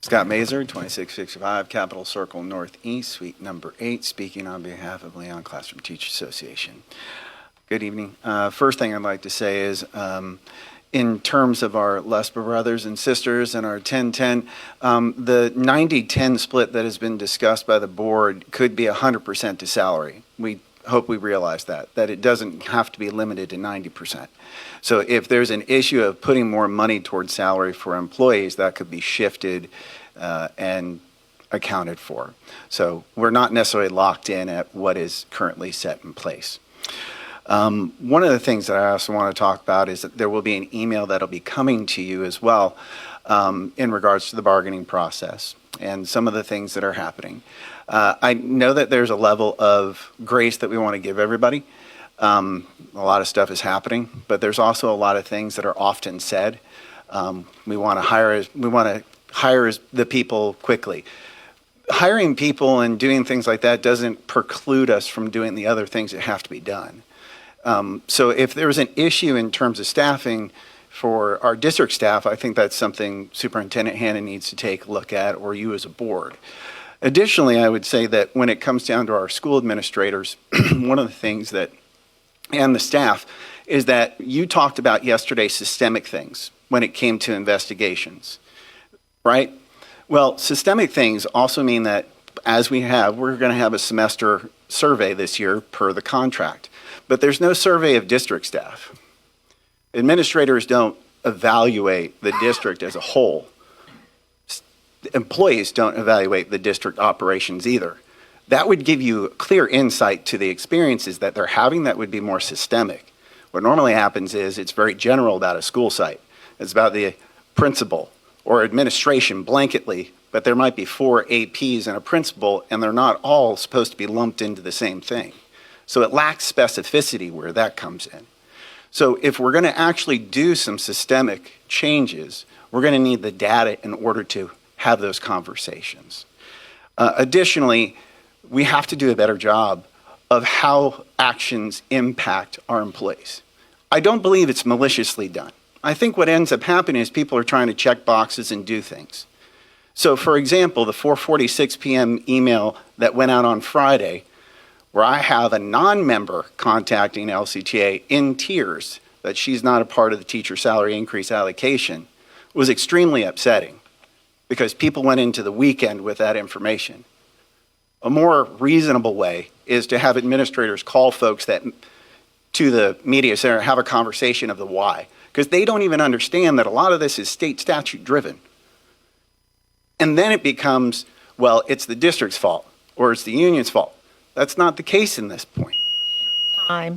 Scott Mazer, 2665 Capitol Circle Northeast, Suite number 8, speaking on behalf of Leon Classroom Teachers Association. Good evening. First thing I'd like to say is, in terms of our LESPA brothers and sisters and our 10-10, the 90-10 split that has been discussed by the board could be 100% to salary. We hope we realize that it doesn't have to be limited to 90%. So if there's an issue of putting more money towards salary for employees, that could be shifted and accounted for. So we're not necessarily locked in at what is currently set in place. One of the things that I also want to talk about is that there will be an email that'll be coming to you as well in regards to the bargaining process and some of the things that are happening. I know that there's a level of grace that we want to give everybody. A lot of stuff is happening, but there's also a lot of things that are often said. We want to hire the people quickly. Hiring people and doing things like that doesn't preclude us from doing the other things that have to be done. So if there's an issue in terms of staffing for our district staff, I think that's something Superintendent Hannon needs to take a look at, or you as a board. Additionally, I would say that when it comes down to our school administrators, one of the things that, and the staff, is that you talked about yesterday systemic things when it came to investigations, right? Well, systemic things also mean that we're going to have a semester survey this year per the contract, but there's no survey of district staff. Administrators don't evaluate the district as a whole. Employees don't evaluate the district operations either. That would give you clear insight to the experiences that they're having that would be more systemic. What normally happens is it's very general about a school site. It's about the principal or administration blanketly, but there might be 4 APs and a principal, and they're not all supposed to be lumped into the same thing. So it lacks specificity where that comes in. So if we're going to actually do some systemic changes, we're going to need the data in order to have those conversations. Additionally, we have to do a better job of how actions impact our employees. I don't believe it's maliciously done. I think what ends up happening is people are trying to check boxes and do things. So for example, the 4:46 p.m. email that went out on Friday, where I have a non-member contacting LCTA in tears that she's not a part of the teacher salary increase allocation, was extremely upsetting because people went into the weekend with that information. A more reasonable way is to have administrators call folks to the media center, have a conversation of the why, because they don't even understand that a lot of this is state statute driven. And then it becomes, well, it's the district's fault or it's the union's fault. That's not the case in this point. Time.